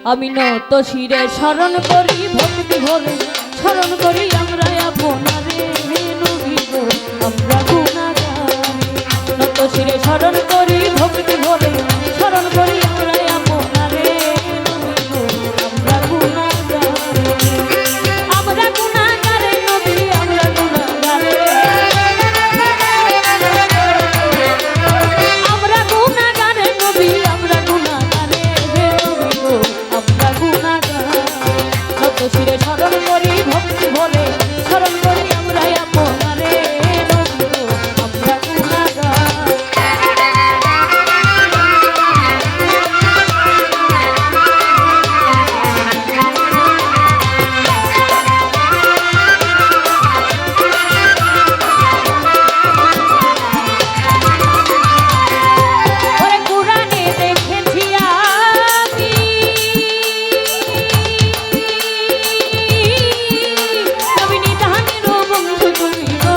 আমি নত শিরে স্মরণ করি ভক্তি ভরে স্মরণ করি আমরা আপনারে নবী গো আমরা গুনাহগার নত শিরে স্মরণ করি ভক্তি ভরে স্মরণ করি আমরা আপনারে নবী গো আমরা গুনাহগার আমরা গুনাহগার নবী আমরা গুনাহগার আমরা গুনাহগার নবী আমরা গুনাহগার নবী গো আমরা গুনাহগার নত শিরে স্মরণ করি ভক্তি ভরে স্মরণ করি আমরা আপনারে নবী গো আমরা গুনাহগার ওরে কুরআনে দেখেছি আমি নবী নিধানের বন্ধু তুমি গো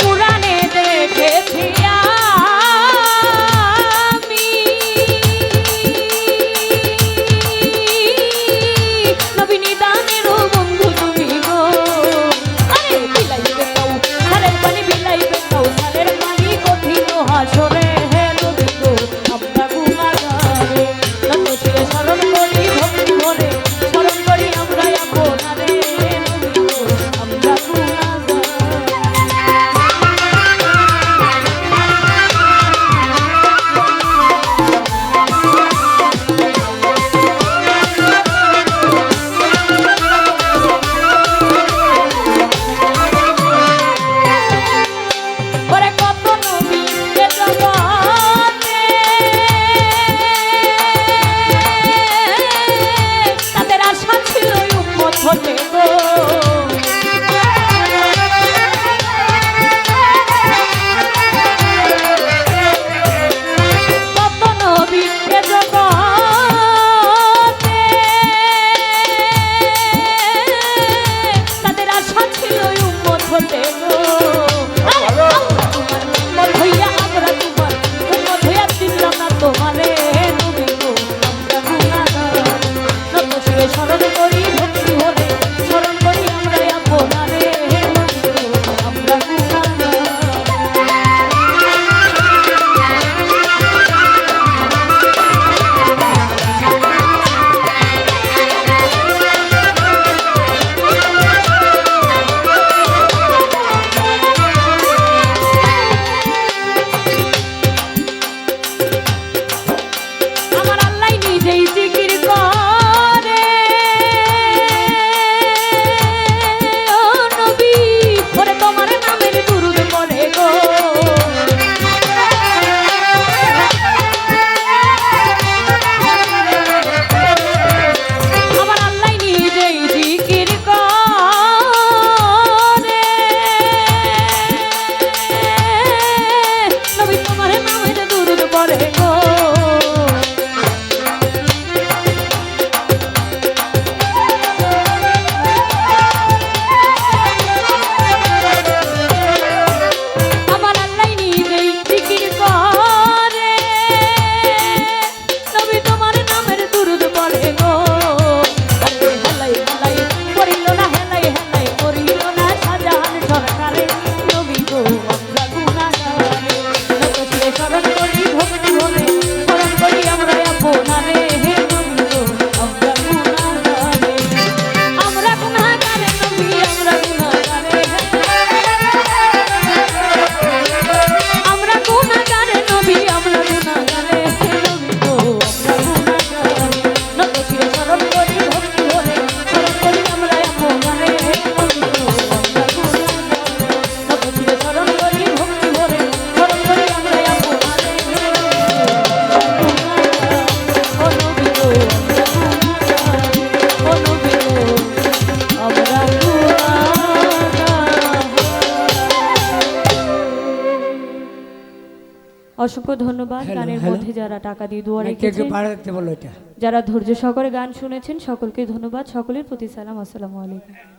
কুরআনে দেখেছি আমি নবী নিধানের বন্ধু তুমি গো আরে বিলাইবে কাউ সারের পানি বিলাইবে কাউ সারের পানি কঠিন হাসরে হে নবী গো আমরা গুনাহগার নত শিরে স্মরণ করি ভক্তি ভরে স্মরণ করি আমরা আপনারে নবী গো আমরা গুনাহগার ওরে কত নবী এ জগতে তাদের আশা ছিল উম্মত হতে গো কত নবী এ জগতে তাদের আশা ছিল উম্মত হতে গো স্মরণ করি ভক্তি ভরে স্মরণ করি আমরা আপনারে নবী গো আমরা গুনাহগার আমার আল্লাহ নিজেই জিকির করে ও নবী ওরে তোমার নামের দুরূদ পড়ে গো আমার আল্লাহ নিজেই জিকির করে নবী তোমার নামের দুরূদ পড়ে গো আমার আল্লাহ নিজেই জিকির করে নবী তোমার নামের দুরূদ পড়ে গো আরে হেলাই হেলাই করিল না হেলাই হেলাই করিল না শাহজাহান সরকারে নবী গো আমরা গুনাহগার নত শিরে স্মরণ করি ভক্তি ভরে স্মরণ করি আমরা আপনারে হে নবী গো আমরা গুনাহগার আমরা গুনাহগার নবী আমরা গুনাহগার আমরা গুনাহগার নবী আমরা গুনাহগার নবী গো আমরা গুনাহগার নত শিরে স্মরণ করি ভক্তি ভরে স্মরণ করি আমরা আপনারে নবী গো আমরা গুনাহগার নত শিরে স্মরণ করি ভক্তি ভরে স্মরণ করি আমরা আপনারে ও নবী গো আমরা গুনাহগার ও নবী গো আমরা গুনাহগার অসংখ্য ধন্যবাদ হ্যালো, গানের হ্যালো। মধ্যে যারা টাকা দিয়ে দোয়া একটু রেখেছেন বাড়াতে বলো এটা যারা ধৈর্য সহকারে গান শুনেছেন সকলকে ধন্যবাদ সকলের প্রতি সালাম আসসালামু আলাইকুম